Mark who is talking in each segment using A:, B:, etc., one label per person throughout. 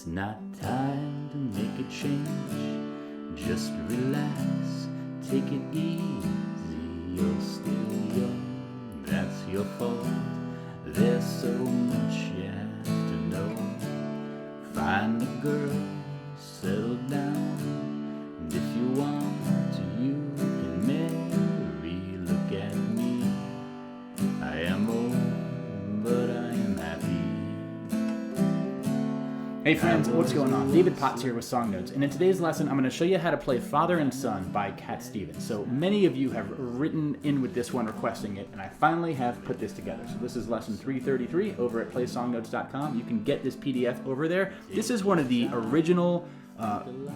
A: It's not time to make a change. Just relax, take it easy. You're still young, that's your fault. There's so much you have to know. Find a girl, settle down, and if you want to, you can marry. Look at me, I am old, but I am happy.
B: Hey friends, what's going on? David Potts here with Song Notes, and in today's lesson I'm going to show you how to play Father and Son by Cat Stevens. So many of you have written in with this one requesting it, and I finally have put this together. So this is lesson 333 over at playsongnotes.com. You can get this PDF over there. This is one of the original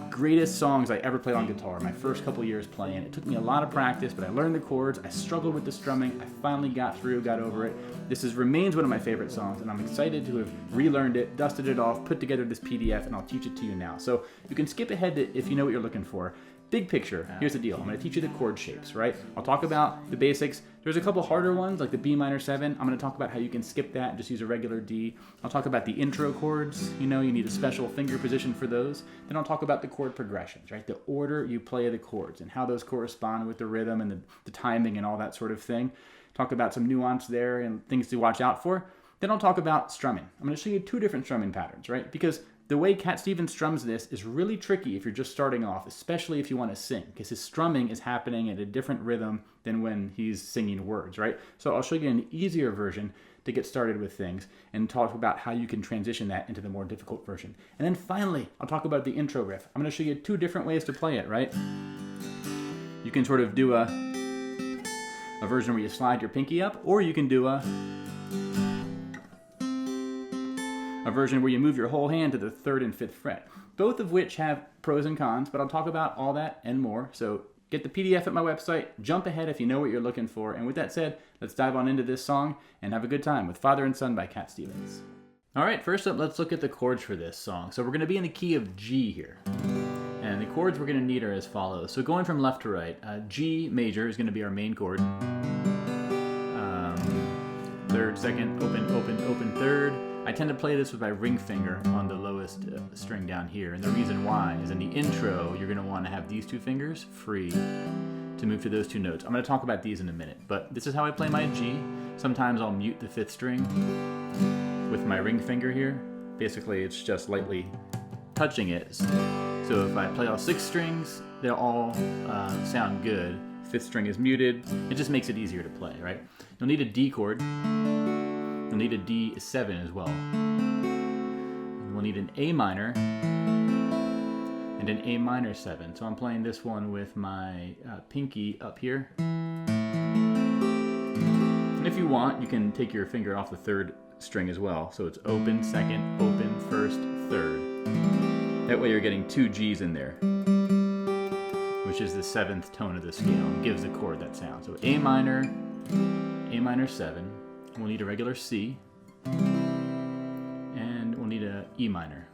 B: greatest songs I ever played on guitar. My first couple years playing. It took me a lot of practice, but I learned the chords. I struggled with the strumming. I finally got over it. This remains one of my favorite songs, and I'm excited to have relearned it, dusted it off, put together this PDF, and I'll teach it to you now. So you can skip ahead to if you know what you're looking for. Big picture, here's the deal. I'm going to teach you the chord shapes, right? I'll talk about the basics. There's a couple harder ones, like the B minor 7. I'm going to talk about how you can skip that and just use a regular D. I'll talk about the intro chords. You know, you need a special finger position for those. Then I'll talk about the chord progressions, right? The order you play the chords and how those correspond with the rhythm and the timing and all that sort of thing. Talk about some nuance there and things to watch out for. Then I'll talk about strumming. I'm going to show you two different strumming patterns, right? Because the way Cat Stevens strums this is really tricky if you're just starting off, especially if you want to sing, because his strumming is happening at a different rhythm than when he's singing words, right? So I'll show you an easier version to get started with things and talk about how you can transition that into the more difficult version. And then finally, I'll talk about the intro riff. I'm going to show you two different ways to play it, right? You can sort of do a version where you slide your pinky up, or you can do a version where you move your whole hand to the 3rd and 5th fret, both of which have pros and cons, but I'll talk about all that and more. So get the PDF at my website, jump ahead if you know what you're looking for, and with that said, let's dive on into this song and have a good time with Father and Son by Cat Stevens. All right, first up, let's look at the chords for this song. So we're going to be in the key of G here, and the chords we're going to need are as follows. So going from left to right, G major is going to be our main chord. 3rd, 2nd, open, open, open, 3rd. I tend to play this with my ring finger on the lowest string down here, and the reason why is in the intro you're going to want to have these two fingers free to move to those two notes. I'm going to talk about these in a minute, but this is how I play my G. Sometimes I'll mute the 5th string with my ring finger here. Basically it's just lightly touching it. So if I play all 6 strings, they'll all sound good. 5th string is muted. It just makes it easier to play, right? You'll need a D chord. You'll need a D7 as well. We'll need an A minor and an A minor 7. So I'm playing this one with my pinky up here. And if you want, you can take your finger off the 3rd string as well. So it's open, 2nd, open, 1st, 3rd. That way you're getting 2 G's in there, which is the 7th tone of the scale and gives the chord that sound. So A minor 7. We'll need a regular C, and we'll need a E minor.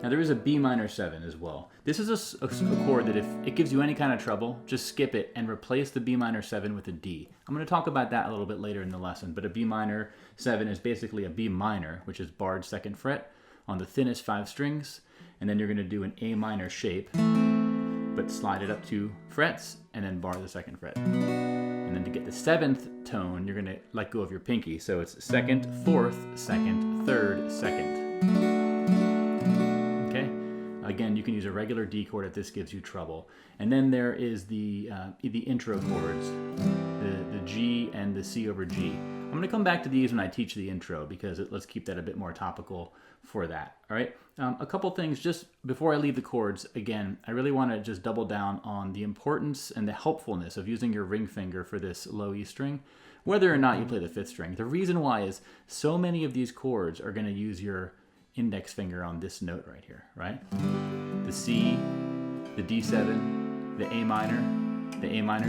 B: Now there is a B minor 7 as well. This is a chord that if it gives you any kind of trouble, just skip it and replace the B minor 7 with a D. I'm going to talk about that a little bit later in the lesson, but a B minor 7 is basically a B minor, which is barred 2nd fret on the thinnest 5 strings, and then you're going to do an A minor shape, but slide it up 2 frets and then bar the 2nd fret. And then to get the 7th tone, you're going to let go of your pinky. So it's 2nd, 4th, 2nd, 3rd, 2nd. Okay? Again, you can use a regular D chord if this gives you trouble. And then there is the intro chords, the G and the C over G. I'm going to come back to these when I teach the intro because let's keep that a bit more topical for that. All right. A couple things just before I leave the chords. Again, I really want to just double down on the importance and the helpfulness of using your ring finger for this low E string, whether or not you play the 5th string. The reason why is so many of these chords are going to use your index finger on this note right here, right? The C, the D7, the A minor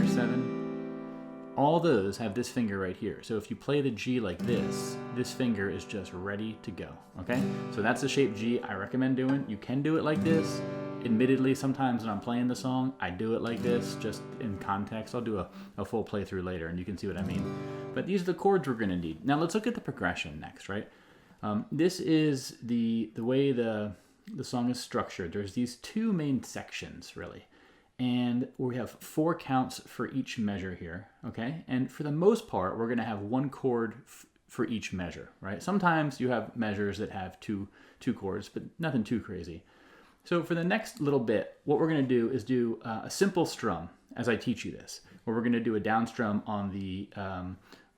B: 7. All those have this finger right here. So if you play the G like this finger is just ready to go, okay? So that's the shape G I recommend doing. You can do it like this. Admittedly, sometimes when I'm playing the song, I do it like this, just in context. I'll do a full playthrough later and you can see what I mean. But these are the chords we're gonna need. Now let's look at the progression next, right? This is the way the song is structured. There's these two main sections, really. And we have 4 counts for each measure here, okay? And for the most part, we're going to have 1 chord for each measure, right? Sometimes you have measures that have two chords, but nothing too crazy. So for the next little bit, what we're going to do is do a simple strum as I teach you this, where we're going to do a down strum on the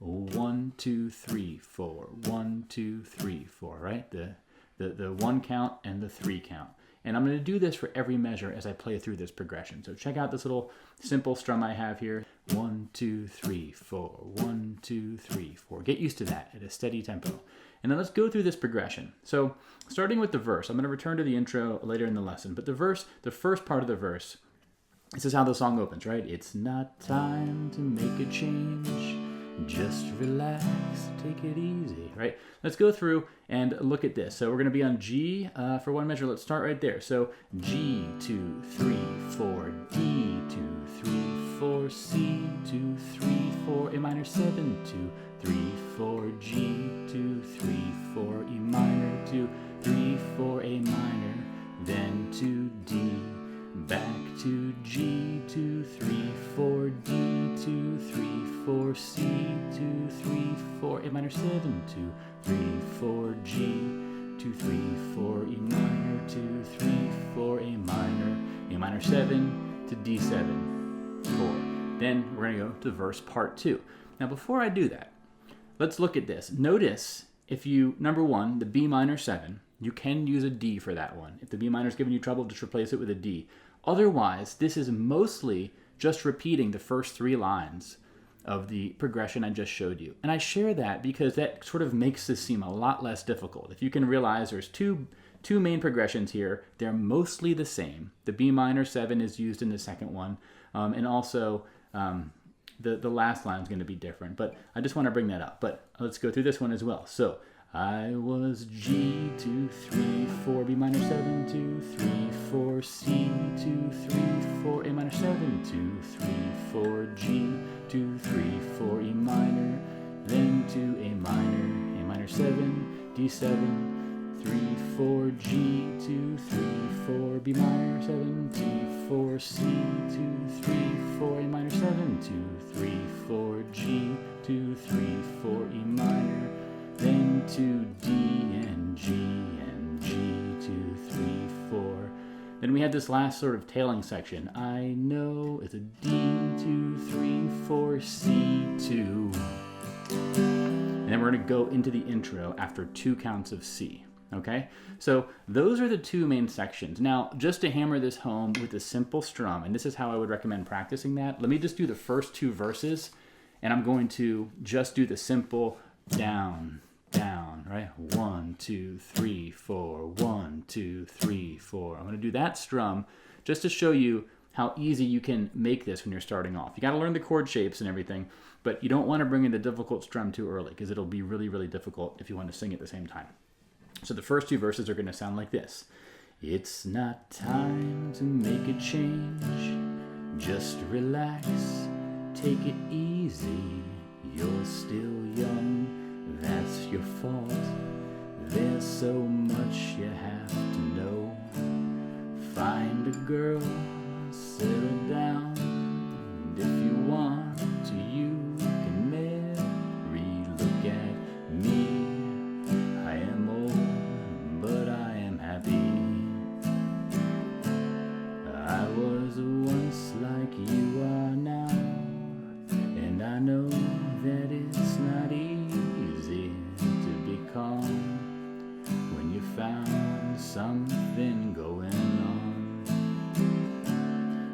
B: 1, 2, 3, 4, 1, 2, 3, 4, right? The 1 count and the 3 count. And I'm going to do this for every measure as I play through this progression. So check out this little simple strum I have here. 1, 2, 3, 4, 1, 2, 3, 4. Get used to that at a steady tempo. And then let's go through this progression. So starting with the verse, I'm going to return to the intro later in the lesson. But the first part of the verse, this is how the song opens, right? It's not time to make a change. Just relax, take it easy, right? Let's go through and look at this. So we're going to be on G for one measure. Let's start right there. So G, 2, 3, 4, D, 2, 3, 4, C, 2, 3, 4, A minor 7, 2, 3, 4, G, 2, 3, 4, E minor, 2, 3, 4, A minor, then to D, back to G, 2, 3, 4, D, 2, 3, 4, C, 2, 3, 4, A minor 7, 2, 3, 4, G, 2, 3, 4, E minor, 2, 3, 4, A minor 7 to D7, 4. Then we're going to go to verse part 2. Now before I do that, let's look at this. Notice if you, number 1, the B minor 7, you can use a D for that one. If the B minor is giving you trouble, just replace it with a D. Otherwise, this is mostly just repeating the first 3 lines of the progression I just showed you. And I share that because that sort of makes this seem a lot less difficult. If you can realize there's two main progressions here, they're mostly the same. The B minor 7 is used in the second one, and also the last line is going to be different. But I just want to bring that up. But let's go through this one as well. So I was G, 2, 3, 4, B minor 7, 2, 3, 4, C, 2, 3, 4, A minor 7, 2, 3, 4, G, 2, 3, 4, E minor, then to A minor 7, D7, 3, 4, G, 2, 3, 4, B minor 7, 2, 4, C, 2, 3, 4, A minor 7, 2, 3, 4, G, 2, 3, 4, E minor, then to D and G, 2, 3, 4. Then we have this last sort of tailing section. I know it's a D, 2, 3, 4, C, 2. And then we're going to go into the intro after 2 counts of C. Okay? So those are the 2 main sections. Now, just to hammer this home with a simple strum, and this is how I would recommend practicing that, let me just do the first 2 verses, and I'm going to just do the simple down, right? 1, 2, 3, 4, 1, 2, 3, 4. I'm going to do that strum just to show you how easy you can make this when you're starting off. You got to learn the chord shapes and everything, but you don't want to bring in the difficult strum too early because it'll be really, really difficult if you want to sing at the same time. So the first 2 verses are going to sound like this. It's not time to make a change. Just relax, take it easy. You're still young. That's your fault. There's so much you have to know. Find a girl, settle down. And if you want to, you can marry. Look at me. I am old, but I am happy. I was once like you are now, and I know that it's not easy to be calm when you found something going on.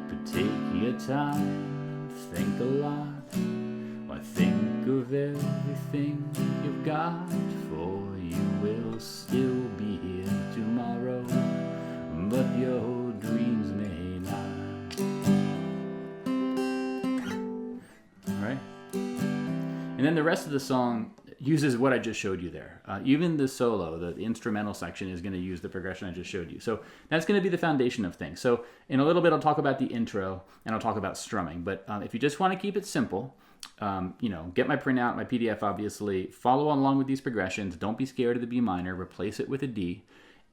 B: But take your time, think a lot. Why, think of everything you've got, for you will still be here tomorrow, but your dreams may not. All right? And then the rest of the song uses what I just showed you there. Even the solo, the instrumental section, is going to use the progression I just showed you. So that's going to be the foundation of things. So in a little bit, I'll talk about the intro, and I'll talk about strumming. But if you just want to keep it simple, get my printout, my PDF, obviously. Follow along with these progressions. Don't be scared of the B minor. Replace it with a D.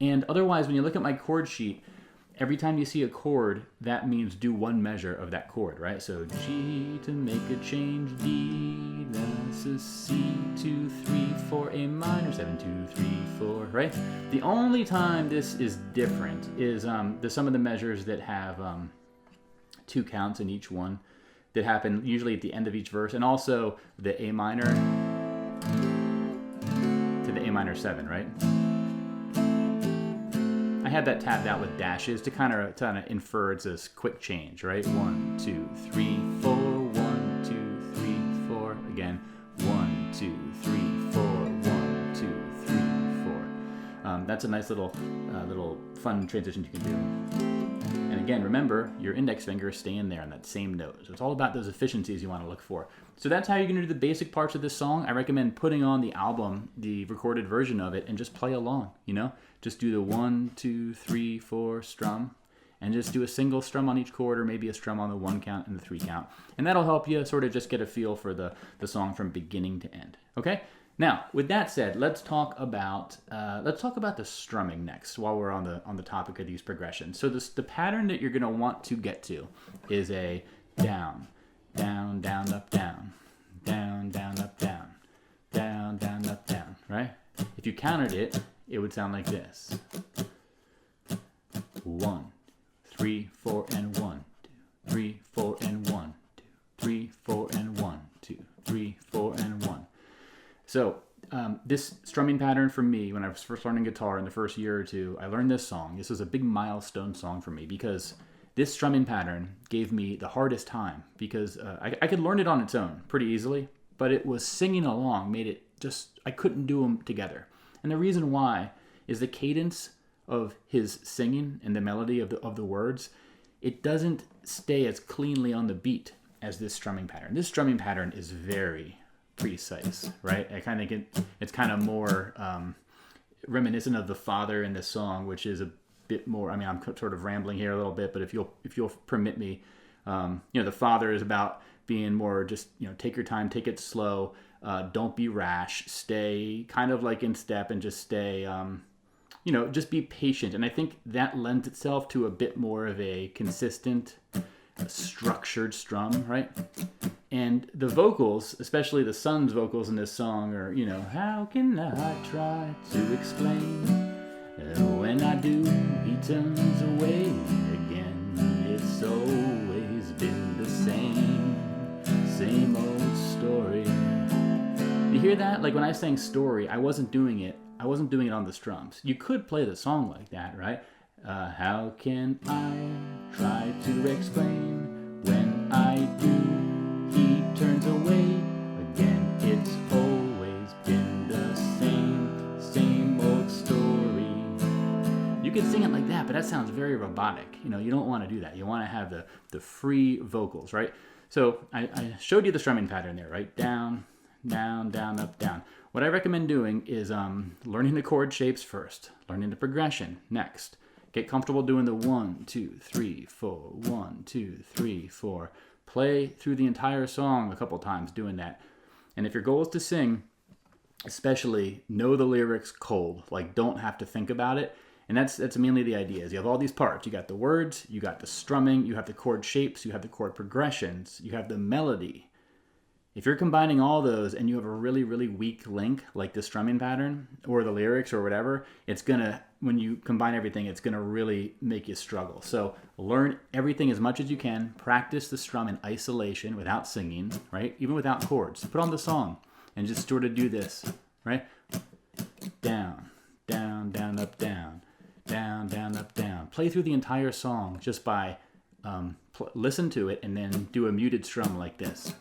B: And otherwise, when you look at my chord sheet, every time you see a chord, that means do one measure of that chord, right? So G to make a change, D, that's a C, 2, 3, 4, A minor, 7, 2, 3, 4, right? The only time this is different is some of the measures that have 2 counts in each one that happen usually at the end of each verse, and also the A minor to the A minor 7, right? I had that tabbed out with dashes to kind of infer it's this quick change, right? 1, 2, 3, 4, 1, 2, 3, 4. Again, 1, 2, 3, 4, 1, 2, 3, 4. That's a nice little fun transition you can do. And again, remember, your index finger is staying there on that same note. So it's all about those efficiencies you want to look for. So that's how you're going to do the basic parts of this song. I recommend putting on the album, the recorded version of it, and just play along, Just do the 1, 2, 3, 4 strum, and just do a single strum on each chord, or maybe a strum on the 1 count and the 3 count. And that'll help you sort of just get a feel for the song from beginning to end. Okay? Now, with that said, let's talk about the strumming next, while we're on the topic of these progressions. So the pattern that you're going to want to get to is a down, down, down, up, down, down, down, up, down, down, down, up, down, right? If you counted it, it would sound like this. 1, 3, 4, and 1, 2, 3, 4, and 1, 2, 3, 4, and 1, 2, 3, 4, and 1. So this strumming pattern for me, when I was first learning guitar in the first year or two, I learned this song. This was a big milestone song for me because this strumming pattern gave me the hardest time because I could learn it on its own pretty easily, but it was singing along made it just, I couldn't do them together. And the reason why is the cadence of his singing and the melody of the words, it doesn't stay as cleanly on the beat as this strumming pattern. This strumming pattern is very precise, right? It's kind of more reminiscent of the Father in this song, which is a bit more. I mean, I'm sort of rambling here a little bit, but if you'll permit me, the Father is about being more just take your time, take it slow, don't be rash, stay kind of like in step, and just stay just be patient. And I think that lends itself to a bit more of a consistent, structured strum, right? And the vocals, especially the son's vocals in this song, are, how can I try to explain? When I do, he turns away again. It's always been the same old story. You hear that? Like when I sang story, I wasn't doing it on the strums. You could play the song like that, right? How can I try to explain? When I do, he turns away again. It's always been the same old story. You could sing it like that, but that sounds very robotic. You don't want to do that. You want to have the free vocals, right? So I showed you the strumming pattern there, right? Down, down, down, up, down. What I recommend doing is learning the chord shapes first, learning the progression next. Get comfortable doing the 1, 2, 3, 4, 1, 2, 3, 4. Play through the entire song a couple times doing that. And if your goal is to sing, especially know the lyrics cold. Like, don't have to think about it. And that's mainly the idea. Is you have all these parts. You got the words, you got the strumming, you have the chord shapes, you have the chord progressions, you have the melody. If you're combining all those and you have a really, really weak link, like the strumming pattern or the lyrics or whatever, when you combine everything, it's gonna really make you struggle. So learn everything as much as you can. Practice the strum in isolation without singing, right? Even without chords. Put on the song and just sort of do this, right? Down, down, down, up, down, down, down, up, down. Play through the entire song just by listen to it and then do a muted strum like this.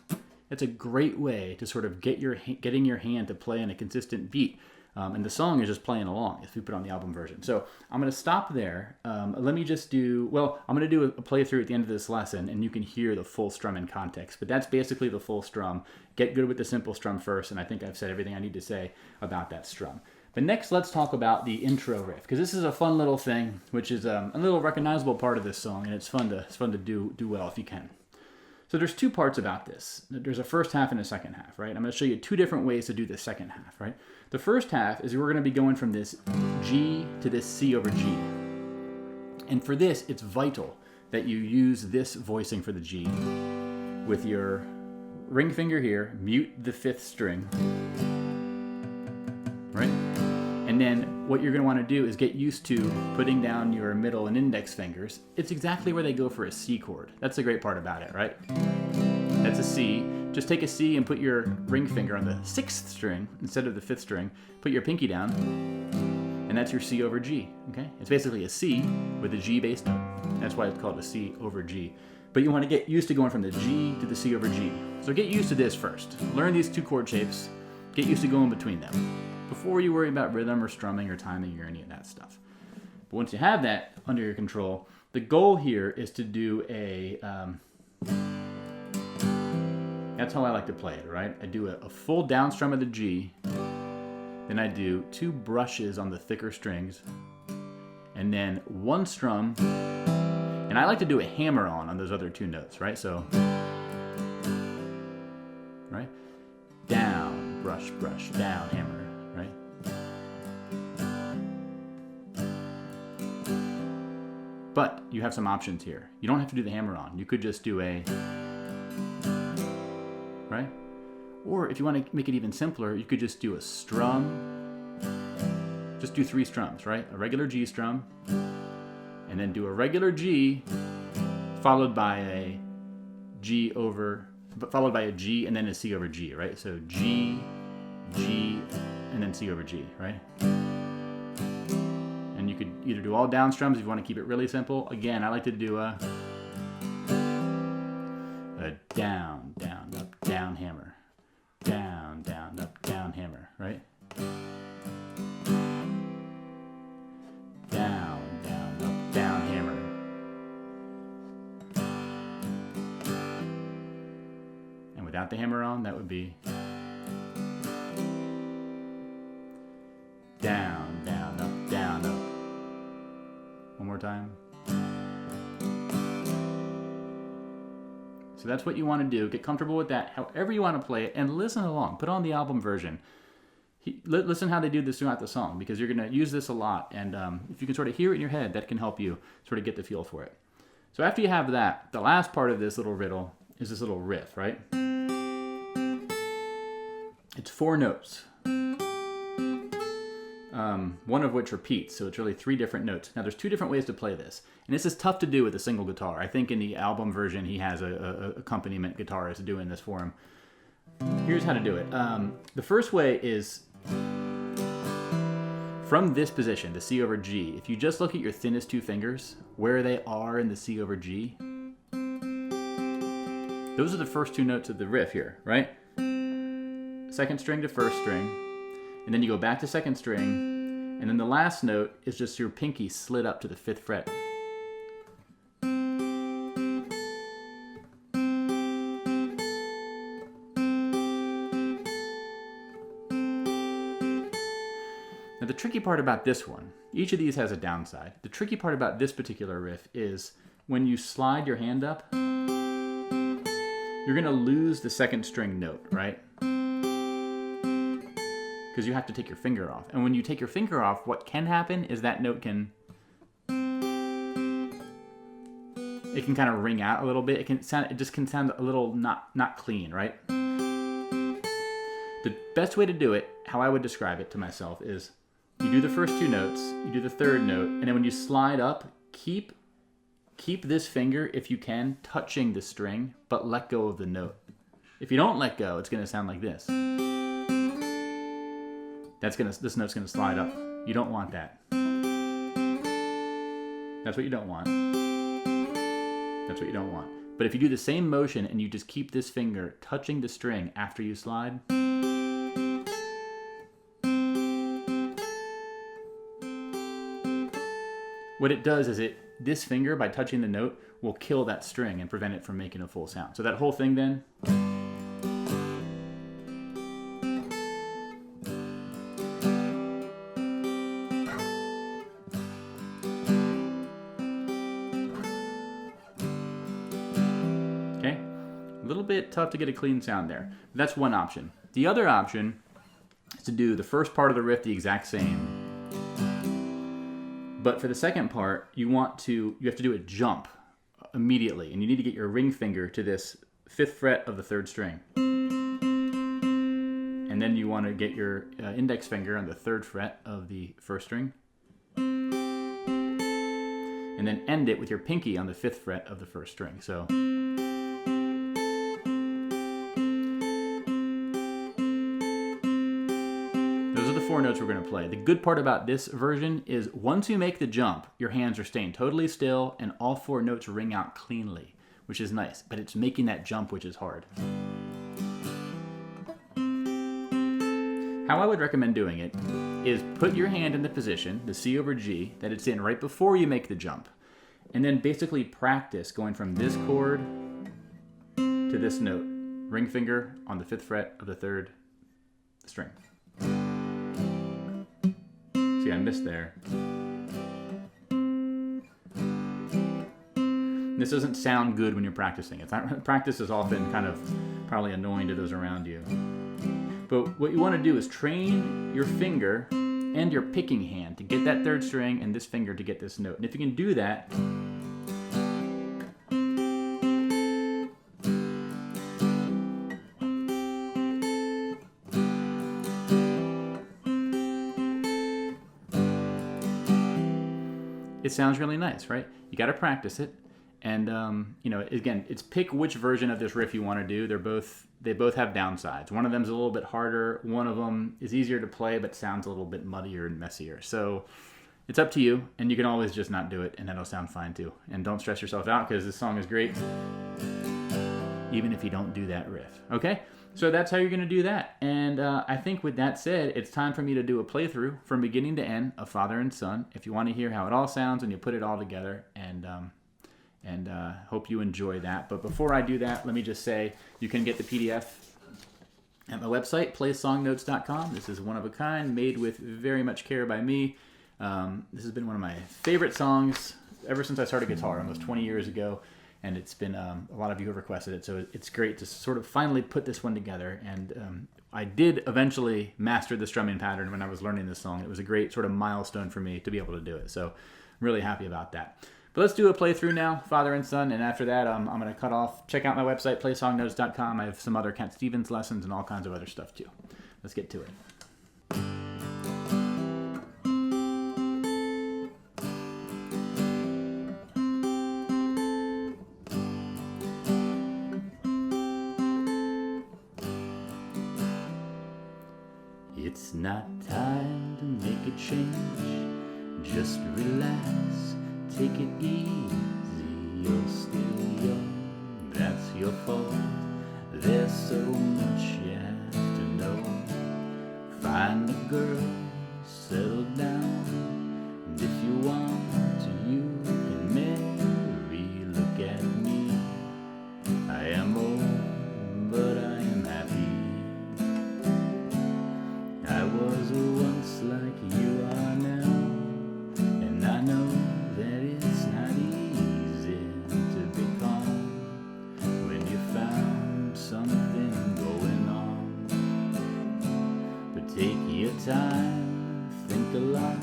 B: It's a great way to sort of getting your hand to play in a consistent beat. And the song is just playing along if we put on the album version. So I'm going to stop there. Let me just I'm going to do a playthrough at the end of this lesson, and you can hear the full strum in context. But that's basically the full strum. Get good with the simple strum first, and I think I've said everything I need to say about that strum. But next, let's talk about the intro riff, because this is a fun little thing, which is a little recognizable part of this song, and it's fun to do well if you can. So there's two parts about this. There's a first half and a second half, right? I'm going to show you two different ways to do the second half, right? The first half is we're going to be going from this G to this C over G. And for this, it's vital that you use this voicing for the G with your ring finger here, mute the 5th string, right? And then what you're going to want to do is get used to putting down your middle and index fingers. It's exactly where they go for a C chord. That's the great part about it, right? That's a C. Just take a C and put your ring finger on the 6th string instead of the 5th string. Put your pinky down, and that's your C over G, okay? It's basically a C with a G bass note. That's why it's called a C over G. But you want to get used to going from the G to the C over G. So get used to this first. Learn these two chord shapes. Get used to going between them before you worry about rhythm or strumming or timing or any of that stuff. But once you have that under your control, the goal here is to do a, that's how I like to play it, right? I do a full down strum of the G, then I do 2 brushes on the thicker strings, and then 1 strum, and I like to do a hammer on those other 2 notes, right? So, right? Down, brush, brush, down, hammer. Right? But you have some options here. You don't have to do the hammer on. You could just do a, right? Or if you want to make it even simpler, you could just do a strum. Just do 3 strums, right? A regular G strum, and then do a regular G followed by a G over, followed by a G and then a C over G, right? So G, G, and then C over G, right? And you could either do all down strums if you want to keep it really simple. Again, I like to do a down, down, up, down, hammer. Down, down, up, down, hammer, right? Down, down, up, down, hammer. And without the hammer on, that would be down, down, up, down, up. One more time. So that's what you want to do. Get comfortable with that, however you want to play it, and listen along. Put on the album version. Listen how they do this throughout the song, because you're going to use this a lot. And if you can sort of hear it in your head, that can help you sort of get the feel for it. So after you have that, the last part of this little riddle is this little riff, right? It's 4 notes. One of which repeats, so it's really 3 different notes. Now there's 2 different ways to play this, and this is tough to do with a single guitar. I think in the album version he has a accompaniment guitarist doing this for him. Here's how to do it. The first way is from this position, the C over G. If you just look at your thinnest 2 fingers, where they are in the C over G, those are the first 2 notes of the riff here, right? 2nd string to 1st string, and then you go back to 2nd string, and then the last note is just your pinky slid up to the 5th fret. Now the tricky part about this one, each of these has a downside. The tricky part about this particular riff is when you slide your hand up, you're going to lose the 2nd string note, right? Because you have to take your finger off. And when you take your finger off, what can happen is that note can kind of ring out a little bit. It just can sound a little not clean, right? The best way to do it, how I would describe it to myself, is you do the first 2 notes, you do the 3rd note, and then when you slide up, keep this finger, if you can, touching the string, but let go of the note. If you don't let go, it's going to sound like this. This note's gonna slide up. You don't want that. That's what you don't want. That's what you don't want. But if you do the same motion and you just keep this finger touching the string after you slide, what it does is this finger, by touching the note, will kill that string and prevent it from making a full sound. So that whole thing then, A little bit tough to get a clean sound there. That's one option. The other option is to do the first part of the riff the exact same. But for the second part, you have to do a jump immediately, and you need to get your ring finger to this 5th fret of the 3rd string. And then you want to get your index finger on the 3rd fret of the 1st string. And then end it with your pinky on the 5th fret of the 1st string. So those are the 4 notes we're going to play. The good part about this version is once you make the jump, your hands are staying totally still and all 4 notes ring out cleanly, which is nice, but it's making that jump which is hard. How I would recommend doing it is put your hand in the position, the C over G, that it's in right before you make the jump. And then basically practice going from this chord to this note. Ring finger on the 5th fret of the 3rd string. See, I missed there. This doesn't sound good when you're practicing. Practice is often kind of probably annoying to those around you. But what you want to do is train your finger and your picking hand to get that 3rd string and this finger to get this note. And if you can do that, it sounds really nice, right? You got to practice it. And, again, it's pick which version of this riff you want to do. They both have downsides. One of them is a little bit harder. One of them is easier to play, but sounds a little bit muddier and messier. So it's up to you, and you can always just not do it, and that'll sound fine too. And don't stress yourself out because this song is great, even if you don't do that riff. Okay? So that's how you're going to do that. And I think with that said, it's time for me to do a playthrough from beginning to end of Father and Son, if you want to hear how it all sounds when you put it all together. And hope you enjoy that. But before I do that, let me just say you can get the PDF at my website, playsongnotes.com. This is one of a kind, made with very much care by me. This has been one of my favorite songs ever since I started guitar almost 20 years ago, and it's been a lot of you have requested it, so it's great to sort of finally put this one together. And I did eventually master the strumming pattern when I was learning this song. It was a great sort of milestone for me to be able to do it, so I'm really happy about that. But let's do a playthrough now, Father and Son, and after that I'm going to cut off. Check out my website, playsongnotes.com. I have some other Cat Stevens lessons and all kinds of other stuff too. Let's get to it. It's not time to make a change, just relax. Take it easy, you're still young, that's your fault. There's so much you have to know. Find a girl, settle down, and if you want to, you can marry. Look at me, I am old, but I am happy. I was once like you are now, and I know that it's not easy to be calm when you found something going on. But take your time, think a lot,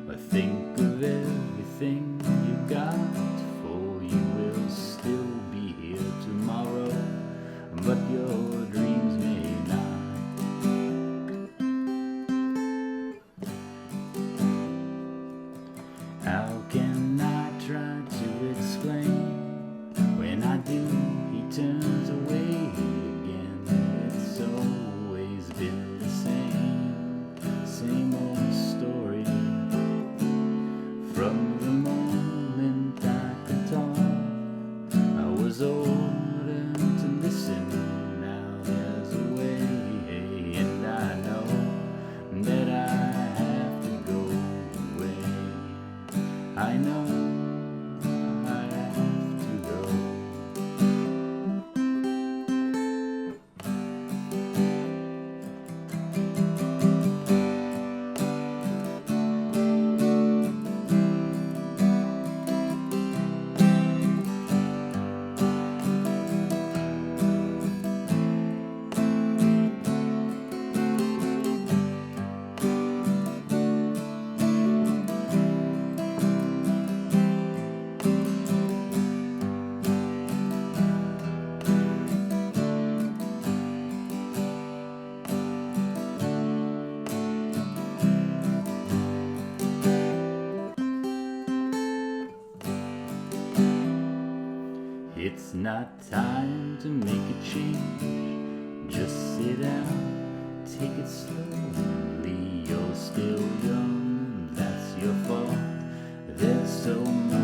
B: but think of everything you got, for you will still be here tomorrow, but your dreams may not. How can I try to explain? When I do, he turns away again. It's always been the same old story. From the moment I could talk, I was older to listen. Now there's a way, and I know that I have to go away. I know I have to go.
A: It's not time to make a change. Just sit down, take it slowly. You're still young, that's your fault. There's so much